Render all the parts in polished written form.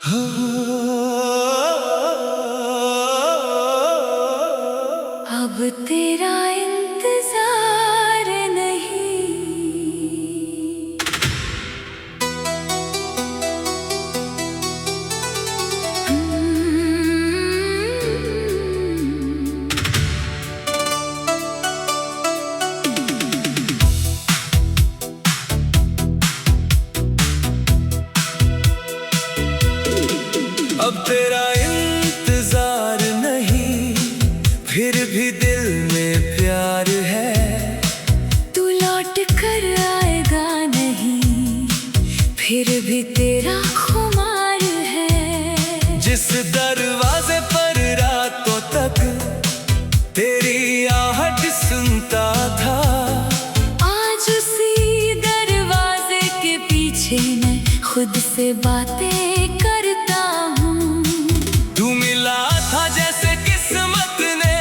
अब तेरा इंतजार नहीं। अब तेरा इंतजार नहीं, फिर भी दिल में प्यार है। तू लौट कर आएगा नहीं, फिर भी तेरा खुमार है। जिस दरवाजे पर रातों तक तेरी आहट सुनता था, आज उसी दरवाजे के पीछे मैं खुद से बातें करता हूँ। तू मिला था जैसे किस्मत ने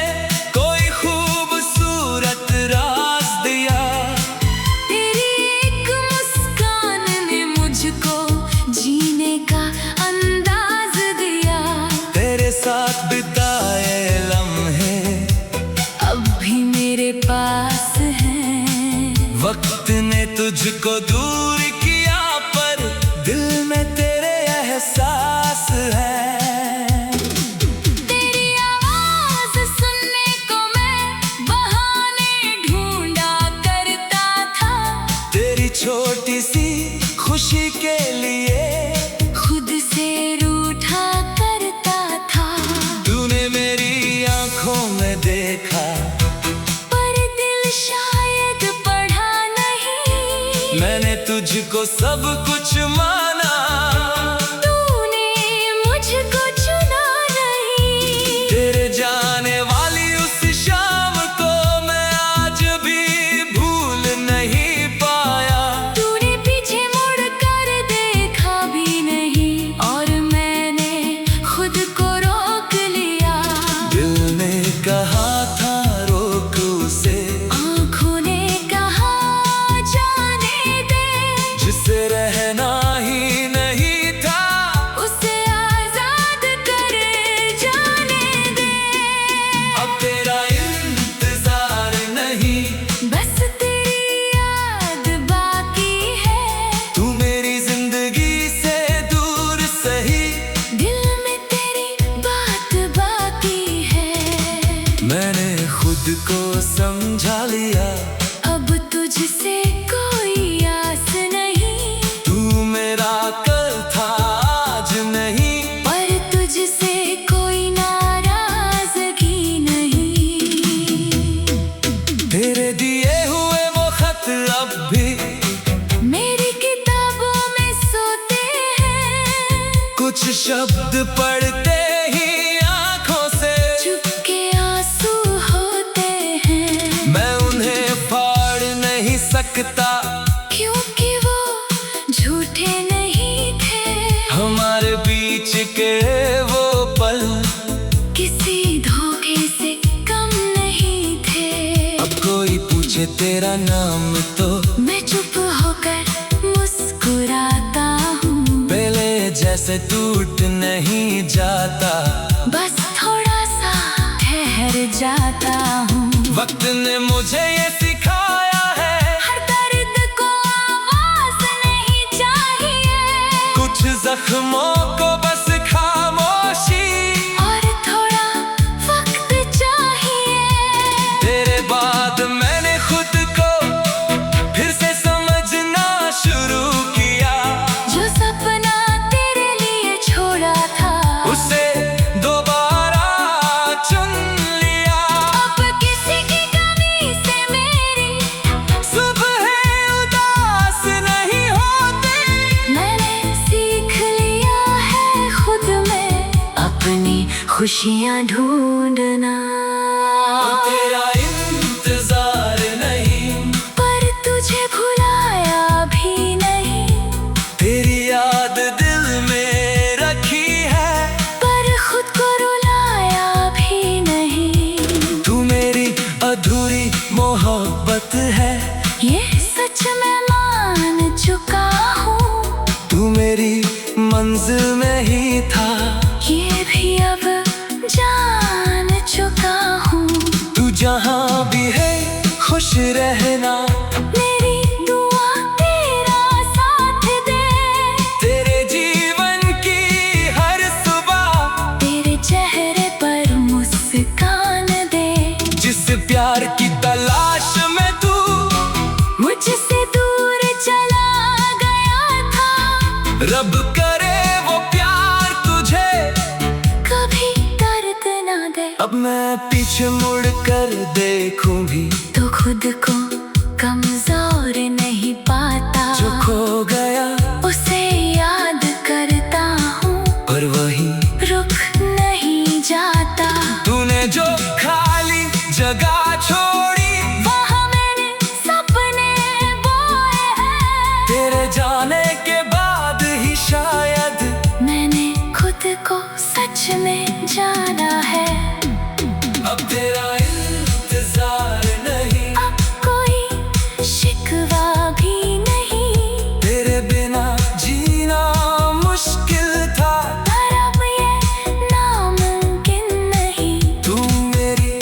कोई खूबसूरत राज दिया। तेरी एक मुस्कान ने मुझको जीने का अंदाज दिया। तेरे साथ बिताए लम्हे अब भी मेरे पास हैं। वक्त ने तुझको दूर किया, पर दिल में तेरे एहसास है। तेरी आवाज सुनने को मैं बहाने ढूंढा करता था। तेरी छोटी सी खुशी के लिए खुद से रूठा करता था। तूने मेरी आंखों में देखा, पर दिल शायद पढ़ा नहीं। मैंने तुझको सब कुछ माना। तूने मुझको चुना नहीं। तेरे जाने वाली उस शाम को मैं आज भी भूल नहीं पाया। तूने पीछे मुड़ कर देखा भी नहीं, और मैंने खुद को रोक लिया। दिल ने कहा था रोक उसे, आँखों ने कहा जाने दे। जिसे रहना ही नहीं था, उसे आजाद कर जाने दे। अब तेरा इंतजार नहीं, बस तेरी याद बाकी है। तू मेरी जिंदगी से दूर सही, दिल में तेरी बात बाकी है। मैंने खुद को समझा लिया। अब तुझसे कोई आस नहीं, तू मेरा कल था आज नहीं, पर तुझसे कोई नाराजगी नहीं। तेरे दिए हुए वो खत अब भी मेरी किताबों में सोते हैं। कुछ शब्द पढ़ते ही आंखों से चुपके आंसू होते हैं। मैं उन्हें फाड़ नहीं सकता, क्योंकि वो झूठे नहीं थे। हमारे बीच के वो पल किसी धोखे से कम नहीं थे। अब कोई पूछे तेरा नाम तो मैं चुप होकर मुस्कुराता हूँ। पहले जैसे टूट नहीं जाता, बस थोड़ा सा ठहर जाता हूँ। वक्त ने मुझे ये सिखाया है, हर दर्द को आवाज नहीं चाहिए। कुछ जख्मों को बस खामोशी और थोड़ा वक्त चाहिए। तेरे बाद मैंने खुद को फिर से समझना शुरू किया। जो सपना तेरे लिए छोड़ा था, उसे दोबारा चुन लिया। अब किसी की कमी से मेरी सुबह उदास नहीं होती। मैंने सीख लिया है खुद में अपनी खुशियाँ ढूंढना। तेरा इंतजार नहीं, पर तुझे भुलाया भी नहीं। तेरी याद दिल में रखी है, पर खुद को रुलाया भी नहीं। तू मेरी अधूरी मोहब्बत है। ये सच मैं मान चुका हूँ। तू मेरी मंजिल में ही था। ये भी अब जान चुका हूँ, तू जहाँ भी है खुश रहना, मेरी दुआ तेरा साथ दे। तेरे जीवन की हर सुबह तेरे चेहरे पर मुस्कान दे। जिस प्यार की तलाश में तू मुझसे दूर चला गया था, रब करे वो प्यार तुझे कभी दर्द ना दे। अब मैं पीछे मुड़ कर देखूं भी तो खुद को कमजोर नहीं पाता, जो खो गया उसे याद करता हूँ, पर वही रुक नहीं जाता। तूने जो खाली जगह छोड़ी, वहाँ मैंने सपने बोए हैं। तेरे जाने के बाद ही शायद मैंने खुद को सच में जाना है। अब तेरा इंतजार नहीं, अब कोई शिकवा भी नहीं, तेरे बिना जीना मुश्किल था। पर अब ये नामुमकिन नहीं। तू मेरी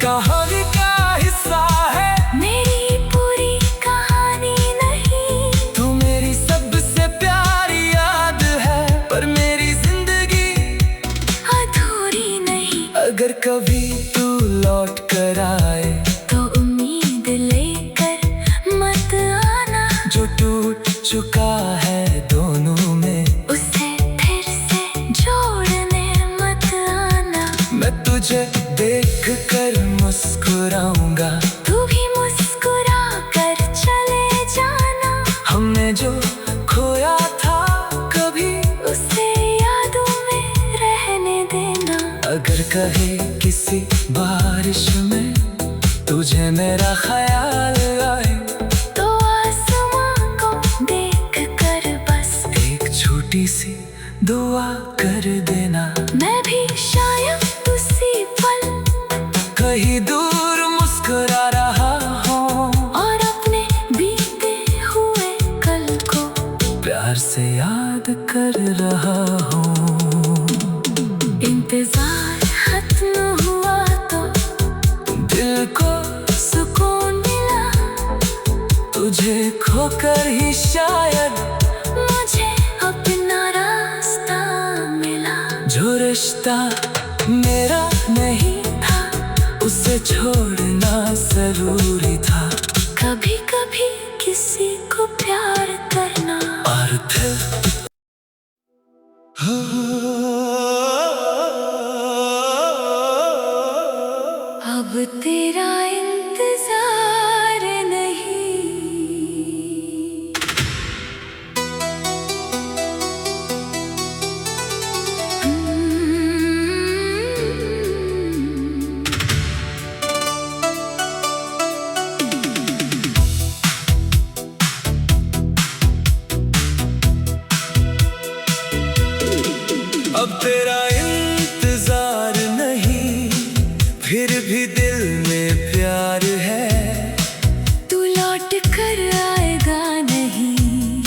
कहानी का हिस्सा है, मेरी पूरी कहानी नहीं। तू मेरी सबसे प्यारी याद है, पर मेरी जिंदगी अधूरी नहीं। अगर कभी तू लौट कर आए, तो उम्मीद लेकर मत आना, जो टूट चुका है दोनों में उसे फिर से जोड़ने मत आना। मैं तुझे देख कर मुस्कुराऊंगा, तू भी मुस्कुरा कर चले जाना। हमने जो खोया था कभी उसे यादों में रहने देना। अगर कहे किसी बारिश में तुझे मेरा ख्याल आए, तो आसमां को देख कर बस एक छोटी सी दुआ कर देना। मैं भी शायद उसी पल कहीं दूर मुस्कुरा रहा हूँ, और अपने बीते हुए कल को प्यार से याद कर रहा हूँ। इंतजार खत्म हुआ तो दिल को सुकून मिला, तुझे खोकर ही शायद मुझे अपना रास्ता मिला। जो रिश्ता मेरा नहीं था, उसे छोड़ना जरूरी था। कभी कभी किसी को प्यार करना। और फिर अब तेरा इंतजार नहीं। अब तेरा इंतजार नहीं, फिर भी दिल में प्यार है। तू लौट कर आएगा नहीं,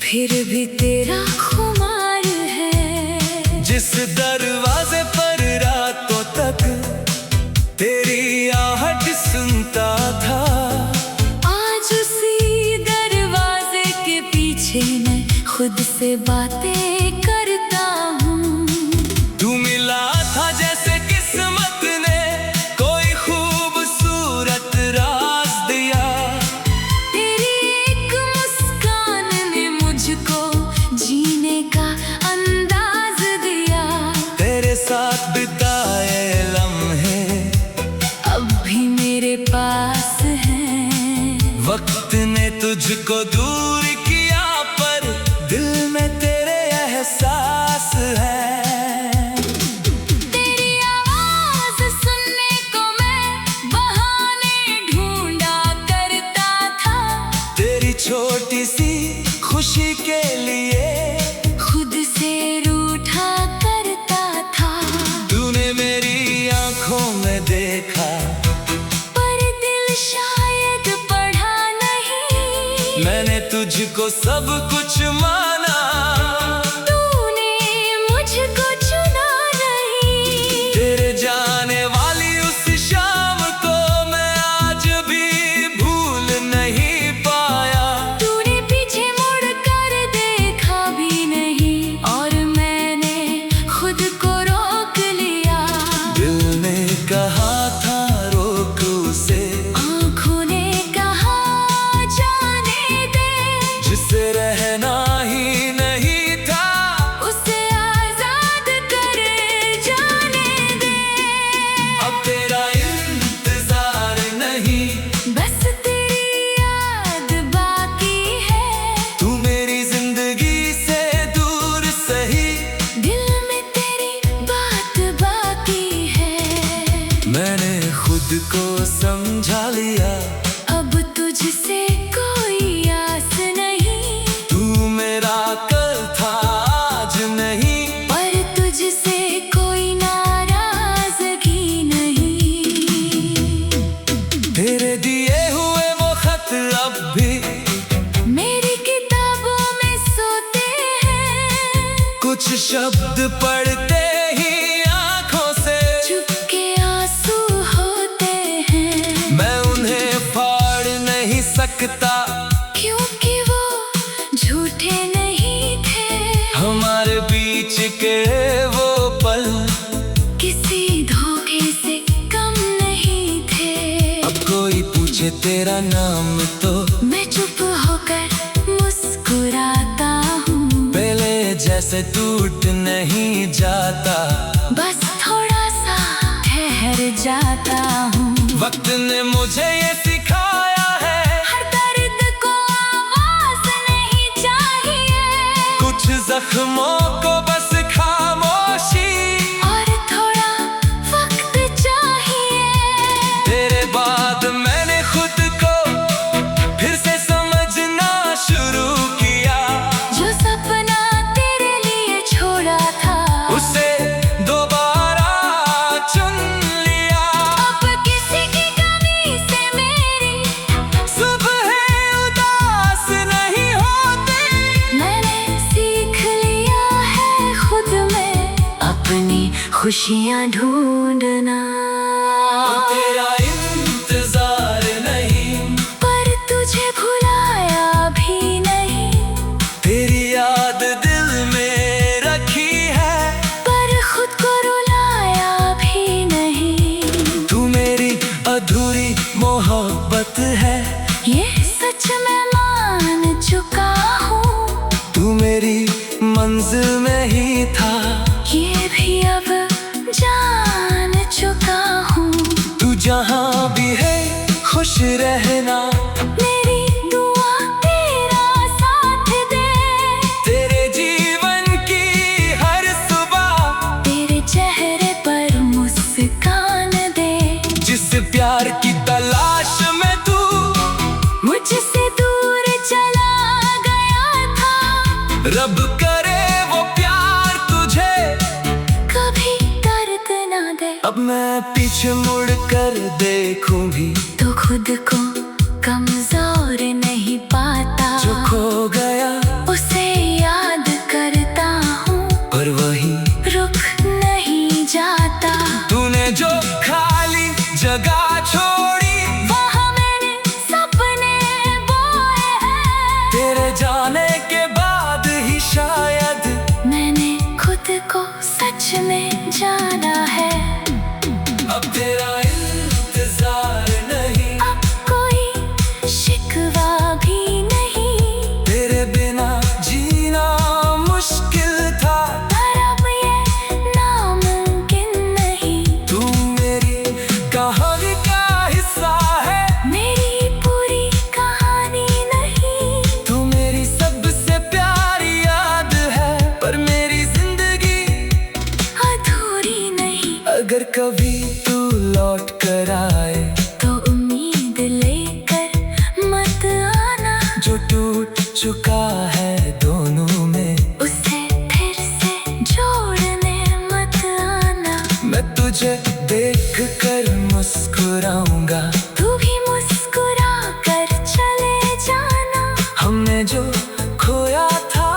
फिर भी तेरा खुमार है। जिस दरवाजे पर रातों तक तेरी आहट सुनता था, आज उसी दरवाजे के पीछे मैं खुद से बातें करता हूँ। तू मिला था जैसे किस्मत ने कोई खूबसूरत राज दिया। तेरी एक मुस्कान ने मुझको जीने का अंदाज दिया। तेरे साथ बिताए लम्हे अब भी मेरे पास हैं। वक्त ने तुझको दूर किया, पर दिल में तेरे एहसास है। तेरी आवाज सुनने को मैं बहाने ढूंढा करता था। तेरी छोटी सी खुशी के लिए खुद से रूठा करता था। तूने मेरी आंखों में देखा, पर दिल शायद पढ़ा नहीं। मैंने तुझको सब कुछ माना। तू कुछ शब्द पढ़ते ही आंखों से चुपके आंसू होते हैं। मैं उन्हें फाड़ नहीं सकता, क्योंकि वो झूठे नहीं थे। हमारे बीच के वो पल किसी धोखे से कम नहीं थे। अब कोई पूछे तेरा नाम तो मैं चुप होकर मुस्कुराता हूँ। पहले जैसे टूट नहीं जाता, बस थोड़ा सा ठहर जाता हूँ। वक्त ने मुझे ये सिखाया है, हर दर्द को आवाज नहीं चाहिए। कुछ जख्मों को बस खामोशी और थोड़ा वक्त चाहिए। तेरे बाद मैंने खुद को फिर से समझना शुरू किया। जो सपना तेरे लिए छोड़ा था, उसे दोबारा चुन लिया। अब किसी की कमी से मेरी सुबह उदास नहीं होती। मैंने सीख लिया है खुद में अपनी खुशियाँ ढूंढना। तेरा इंतजार नहीं, पर तुझे भुलाया भी नहीं। तेरी याद दिल में रखी है, पर खुद को रुलाया भी नहीं। तू मेरी अधूरी मोहब्बत है, ये सच मैं मान चुका हूँ। तू मेरी मंजिल में ही था, ये भी अब जान चुका हूँ। तू जहाँ भी है खुश रहना। मेरी दुआ तेरा साथ दे। तेरे जीवन की हर सुबह तेरे चेहरे पर मुस्कान दे। जिस प्यार की तलाश में तू मुझसे दूर चला गया था। रब करे वो प्यार तुझे कभी दर्द ना दे। अब मैं पीछे मुड़ कर देखूं भी तो खुद को कमजोर नहीं पाता। जो खो गया उसे याद करता हूँ, पर वही रुक नहीं जाता। तूने जो खाली जगह छोड़ी, वहाँ मैंने सपने बोए हैं। तेरे जाने के बाद ही शायद मैंने खुद को सच में जाना है। अब तेरा इंतजार नहीं, अब कोई शिकवा भी नहीं। तेरे बिना जीना मुश्किल था, पर अब ये नामुमकिन नहीं। तू मेरी कहानी का हिस्सा है, मेरी पूरी कहानी नहीं। तू मेरी सबसे प्यारी याद है, पर मेरी जिंदगी अधूरी नहीं। अगर कभी तू लौट कर आए तो उम्मीद लेकर मत आना। जो टूट चुका है दोनों में, उसे फिर से जोड़ने मत आना। मैं तुझे देख कर मुस्कुराऊंगा, तू भी मुस्कुरा कर चले जाना। हमने जो खोया था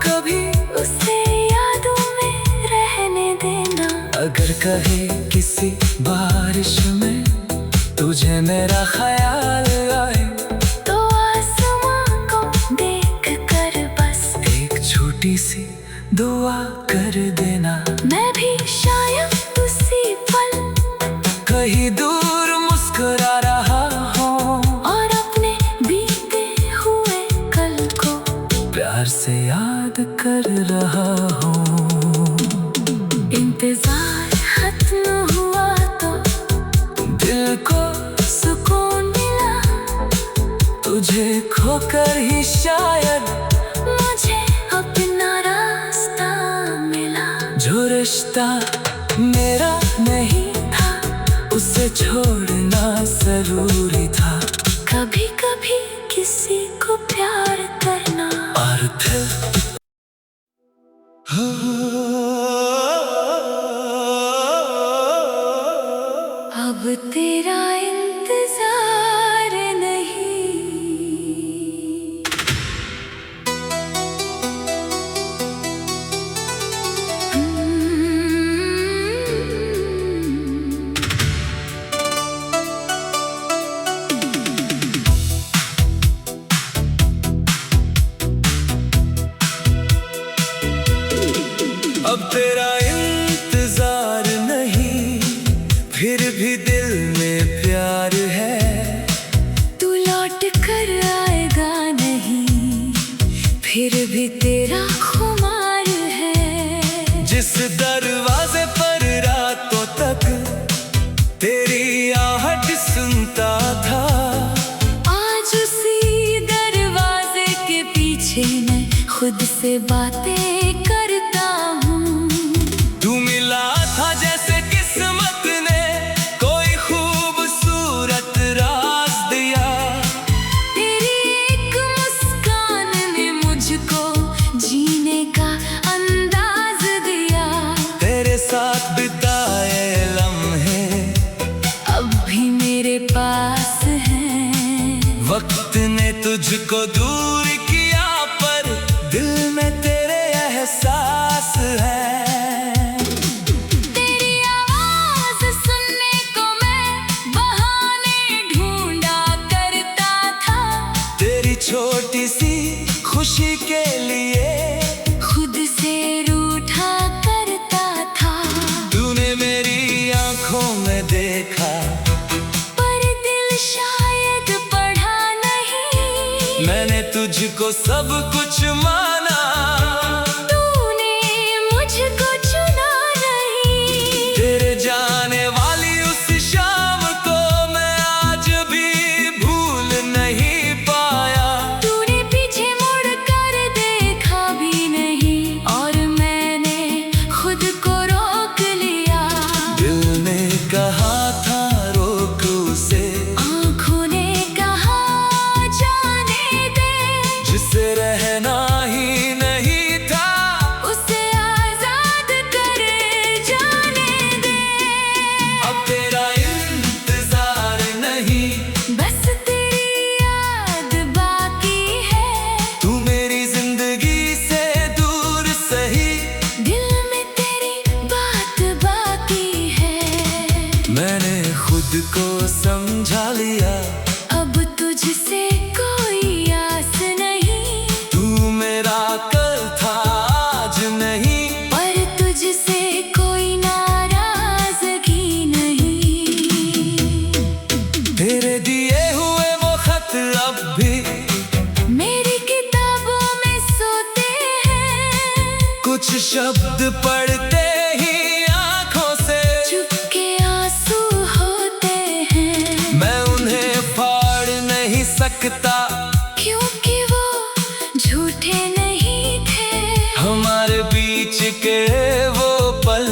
कभी उसे यादों में रहने देना। अगर कहे किसी बारिश में तुझे मेरा ख्याल आए, तो आसमां को देख कर बस एक छोटी सी दुआ कर देना। मैं भी शायद उसी पल कहीं दूर मुस्कुरा रहा हूँ, और अपने बीते हुए कल को प्यार से याद कर रहा हूँ। इंतजार खत्म हुआ तो दिल को सुकून मिला। तुझे खोकर ही शायद मुझे अपना रास्ता मिला। जो रिश्ता मेरा नहीं था, उसे छोड़ना जरूरी था। कभी कभी किसी को प्यार करना अर्थ अब तेरा इंतजार नहीं। अब तेरा इंतजार नहीं, फिर भी दिल में प्यार है। तू लौट कर आएगा नहीं, फिर भी तेरा खुमार है। जिस दरवाजे पर रातों तक तेरी आहट सुनता था, आज उसी दरवाजे के पीछे मैं खुद से बातें करता हूँ। तू मिला था जैसे किस्मत ने कोई खूबसूरत राज दिया। तेरी एक मुस्कान ने मुझको जीने का अंदाज दिया। तेरे साथ बिताए लम्हे अब भी मेरे पास हैं। वक्त ने तुझको दूर किया, पर दिल में तेरे एहसास है। तेरी आवाज सुनने को मैं बहाने ढूंढा करता था। तेरी छोटी सी खुशी के लिए खुद से रूठा करता था। तूने मेरी आंखों में देखा, पर दिल शायद पढ़ा नहीं। मैंने तुझको सब कुछ माना। तूने मुझको चुना नहीं। तेरे जाने वाली उस शाम को मैं आज भी भूल नहीं पाया। तूने पीछे मुड़ कर देखा भी नहीं, और मैंने खुद को रोक लिया। दिल ने कहा था रोक उसे, आँखों ने कहा जाने दे। जिसे रहना ही नहीं था, उसे आजाद कर जाने दे। अब तेरा इंतजार नहीं, बस तेरी याद बाकी है। तू मेरी जिंदगी से दूर सही, दिल में तेरी बात बाकी है। मैंने खुद को समझा लिया। अब तुझसे कोई आस नहीं, तू मेरा कल था आज नहीं, पर तुझसे कोई नाराजगी नहीं। तेरे दिए हुए वो खत अब भी मेरी किताबों में सोते हैं। कुछ शब्द पढ़ते ही आंखों से चुपके आंसू होते हैं। मैं उन्हें फाड़ नहीं सकता, क्योंकि वो झूठे नहीं थे। हमारे बीच के वो पल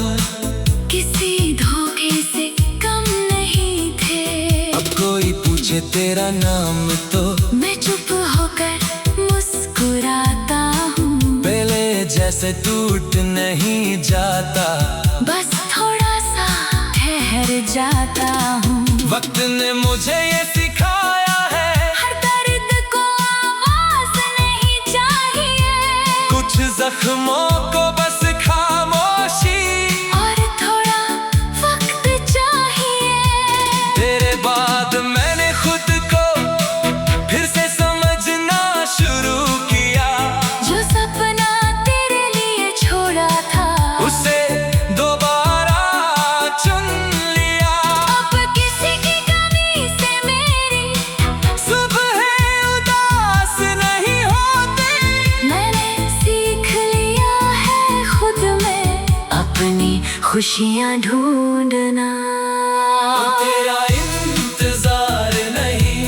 किसी धोखे से कम नहीं थे। अब कोई पूछे तेरा नाम तो मैं चुप होकर मुस्कुराता हूँ। पहले जैसे टूट नहीं जाता, बस थोड़ा सा ठहर जाता हूँ। वक्त ने मुझे ये सिखाया है, हर दर्द को आवाज नहीं चाहिए। कुछ जख्मों को बस खामोशी और थोड़ा वक्त चाहिए। तेरे बाद मैंने खुद को फिर से समझना शुरू किया। जो सपना तेरे लिए छोड़ा था, उसे दोबारा चुन लिया। अब किसी की कमी से मेरी सुबह उदास नहीं होती। मैंने सीख लिया है खुद में अपनी खुशियाँ ढूंढना। तेरा इंतजार नहीं,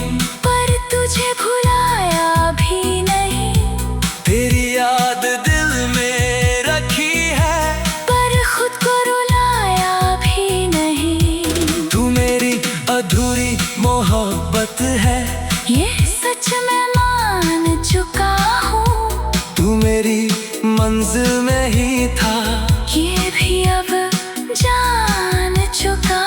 पर तुझे भुलाया भी नहीं। तेरी याद दिल में रखी है, पर खुद को रुलाया भी नहीं। तू मेरी अधूरी मोहब्बत है, ये सच मैं मान चुका हूँ। तू मेरी मंजिल में ही था। ये भी अब जान चुका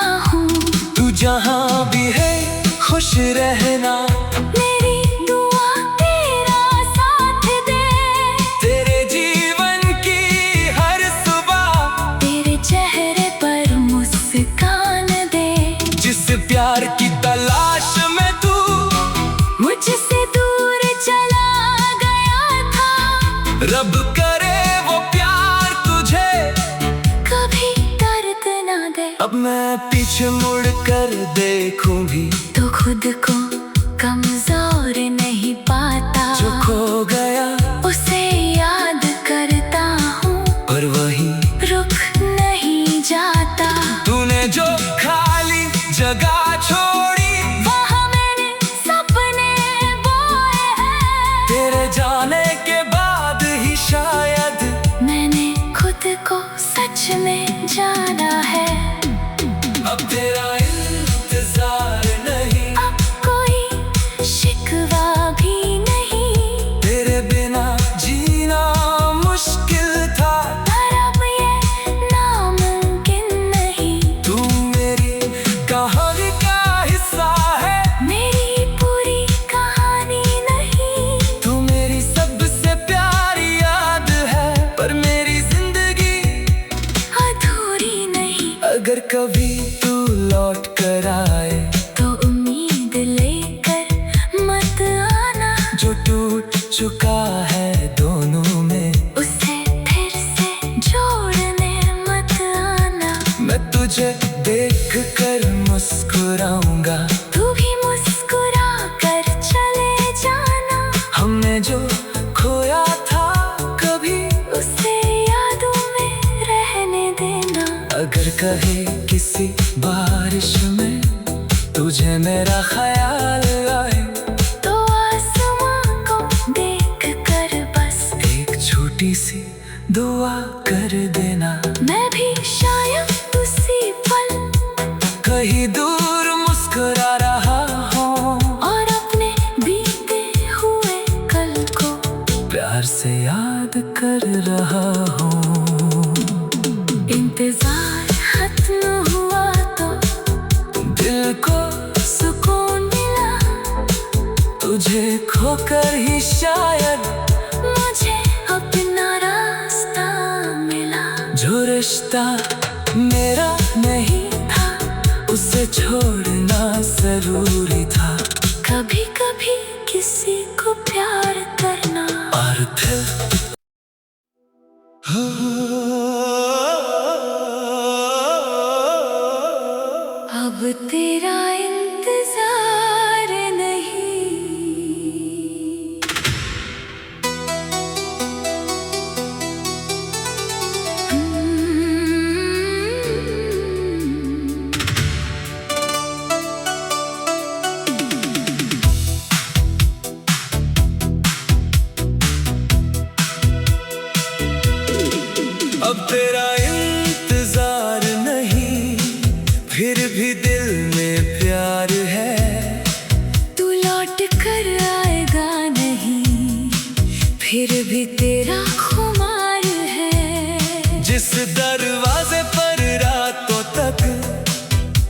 पीछे मुड़ कर देखूं भी तो खुद को कमजोर नहीं पाता। जो खो गया उसे याद करता हूँ पर वही रुक नहीं जाता। तूने जो खाली जगह छोड़ी वहाँ मैंने सपने बोए हैं। तेरे जाने के बाद ही शायद मैंने खुद को सच में जाना है। अब तेरा इंतजार नहीं, अब कोई शिकवा भी नहीं। तेरे बिना जीना मुश्किल था पर अब ये नामुमकिन नहीं। तू मेरी कहानी का हिस्सा है, मेरी पूरी कहानी नहीं। तू मेरी सबसे प्यारी याद है पर मेरी जिंदगी अधूरी नहीं। अगर कभी तू लौट कर आए तो उम्मीद लेकर मत आना। जो टूट चुका है दोनों में उसे फिर से जोड़ने मत आना। मैं तुझे देख कर मुस्कुराऊंगा, तू भी मुस्कुरा कर चले जाना। हमने जो खोया था कभी उसे यादों में रहने देना। अगर कहे किसी बारिश में तुझे मेरा ख्याल आए तो आसमां को देख कर बस एक छोटी सी दुआ कर देना। मैं भी शायद उसी पल कहीं दूर मुस्कुरा रहा हूँ और अपने बीते हुए कल को प्यार से याद कर रहा हूँ। इंतजार खत्म हुआ तो दिल को सुकून मिला। तुझे खोकर ही शायद मुझे अपना रास्ता मिला। जो रिश्ता मेरा नहीं था उसे छोड़ना जरूरी था। कभी कभी किसी को प्यार करना और फिर अब तेरा इंतजार नहीं। अब तेरा इंतजार नहीं, फिर भी दिल में प्यार है। तू लौट कर आएगा नहीं, फिर भी तेरा खुमार है। जिस दरवाजे पर रातों तक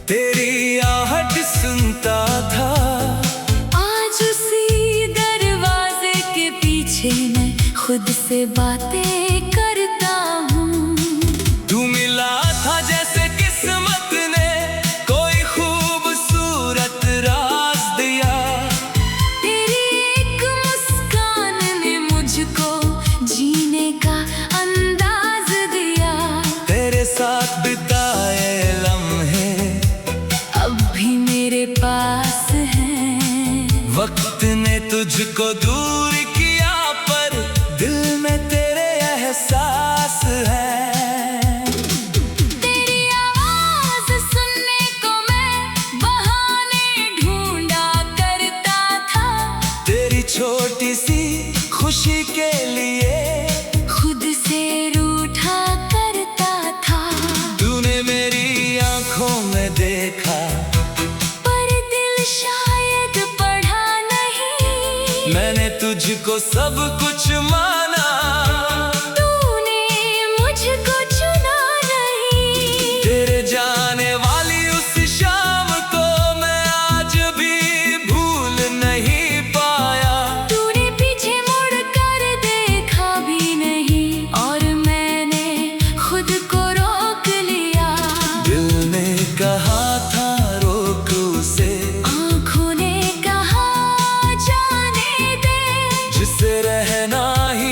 तेरी आहट सुनता था, आज उसी दरवाजे के पीछे मैं खुद से बातें करता हूँ। तू मिला था जैसे किस्मत ने कोई खूबसूरत राज दिया। तेरी एक मुस्कान ने मुझको जीने का अंदाज दिया। तेरे साथ बिताए लम्हे अब भी मेरे पास हैं। वक्त ने तुझको दूर किया पर दिल में तेरे एहसास है। तेरी आवाज सुनने को मैं बहाने ढूंढा करता था। तेरी छोटी सी खुशी के लिए खुद से रूठा करता था। तूने मेरी आंखों में देखा पर दिल शायद पढ़ा नहीं। मैंने तुझको सब कुछ माना, तूने मुझको चुना नहीं। तेरे जाने वाली उस शाम को मैं आज भी भूल नहीं पाया। तूने पीछे मुड़ कर देखा भी नहीं और मैंने खुद को रोक लिया। दिल ने कहा था रोक उसे, आँखों ने कहा जाने दे। जिसे रहना ही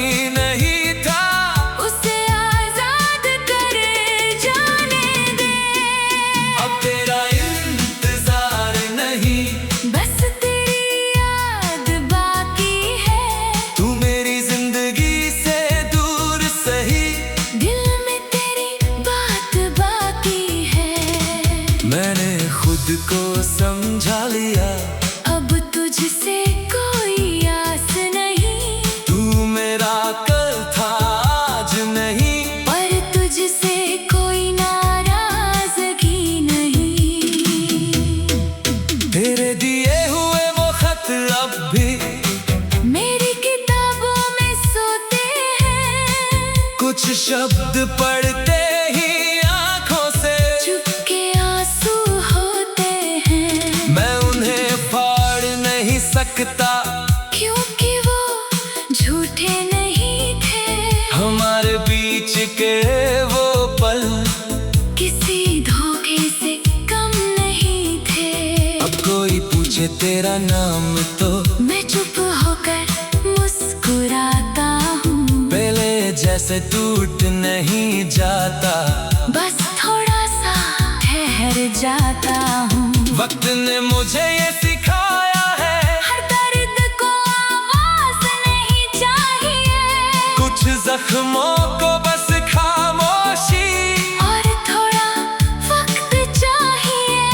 शब्द पढ़ते ही आंखों से चुपके आंसू होते हैं। मैं उन्हें फाड़ नहीं सकता, क्योंकि वो झूठे नहीं थे। हमारे बीच के वो पल किसी धोखे से कम नहीं थे। अब कोई पूछे तेरा नाम तो मैं चुप होकर मुस्कुराता हूँ। पहले जैसे टूट नहीं जाता, बस थोड़ा सा ठहर जाता हूँ। वक्त ने मुझे ये सिखाया है, हर दर्द को आवाज नहीं चाहिए। कुछ जख्मों को बस खामोशी और थोड़ा वक्त चाहिए।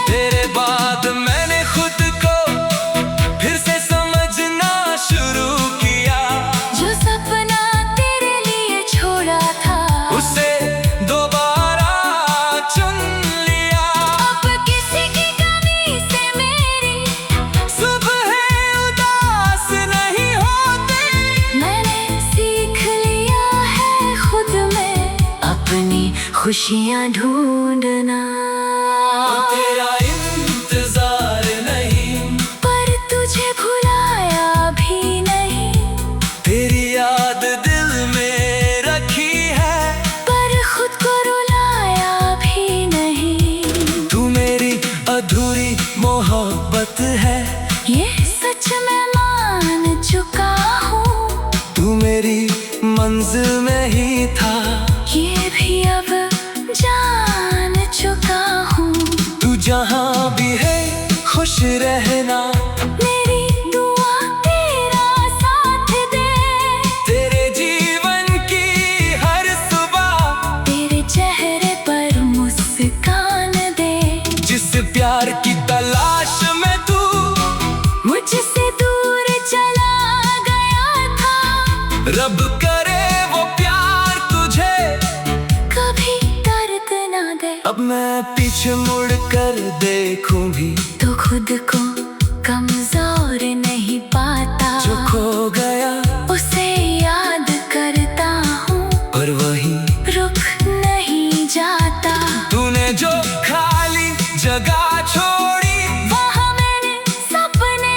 तेरे बाद मैंने खुद को फिर से समझना शुरू किया। जो सपना तेरे लिए छोड़ा था, उसे दोबारा चुन लिया। अब किसी की कमी से मेरी सुबह उदास नहीं होती। मैंने सीख लिया है खुद में अपनी खुशियाँ ढूंढना। तेरा इंतजार नहीं, पर तुझे भुलाया भी नहीं। तेरी याद दिल में रखी है, पर खुद को रुलाया भी नहीं। तू मेरी अधूरी मोहब्बत है, ये सच मैं मान चुका हूँ। तू मेरी मंजिल में ही था, ये भी अब जान चुका हूँ। तू जहाँ भी है खुश रहना। मेरी दुआ तेरा साथ दे। तेरे जीवन की हर सुबह तेरे चेहरे पर मुस्कान दे। जिस प्यार की तलाश में तू मुझसे दूर चला गया था। रब करे वो प्यार तुझे कभी दर्द ना दे। अब मैं पीछे मुड़ कर देखूं भी तो खुद को कमजोर नहीं पाता। जो खो गया उसे याद करता हूँ, पर वही रुक नहीं जाता। तूने जो खाली जगह छोड़ी, वहाँ मैंने सपने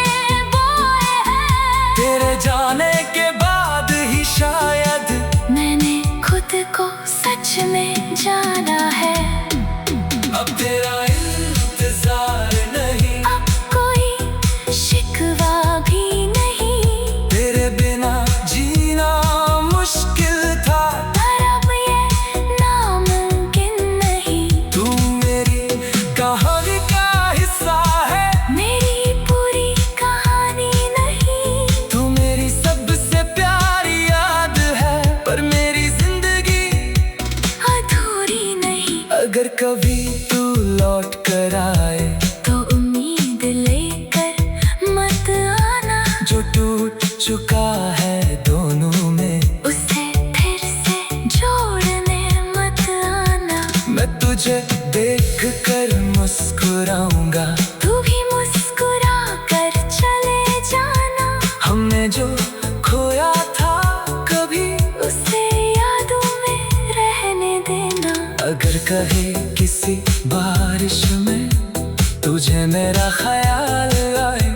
बोए हैं। तेरे जाने के बाद ही शायद मैंने खुद को सच में जाना है। अब तेरा इंतजार नहीं, अब कोई शिकवा भी नहीं। तेरे बिना जीना मुश्किल था, पर अब ये नामुमकिन नहीं। तू मेरी कहानी का हिस्सा है, मेरी पूरी कहानी नहीं। तू मेरी सबसे प्यारी याद है, पर मेरी जिंदगी अधूरी नहीं। अगर कभी तू लौट कर आए तो उम्मीद लेकर मत आना। जो टूट चुका है दोनों में, उसे फिर से जोड़ने मत आना। मैं तुझे देख कर मुस्कुराऊंगा, तू भी मुस्कुरा कर चले जाना। हमने जो खोया था कभी उसे यादों में रहने देना। अगर कहे किसी बारिश में तुझे मेरा ख्याल आए,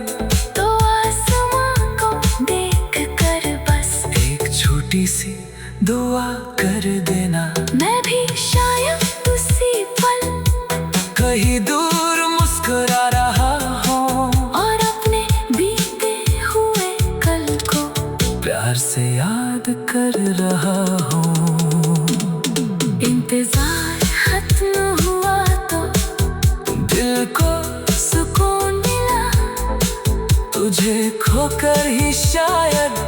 तो आसमां को देख कर बस एक छोटी सी दुआ कर देना। मैं भी शायद उसी पल कहीं दूर मुस्कुरा रहा हूँ, और अपने बीते हुए कल को प्यार से याद कर रहा हूँ। इंतजार खत्म हुआ तो दिल को सुकून मिला। तुझे खोकर ही शायद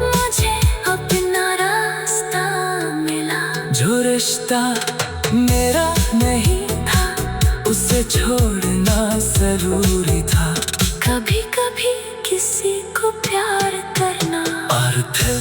मुझे अपना रास्ता मिला। जो रिश्ता मेरा नहीं था, उसे छोड़ना जरूरी था। कभी कभी किसी को प्यार करना और फिर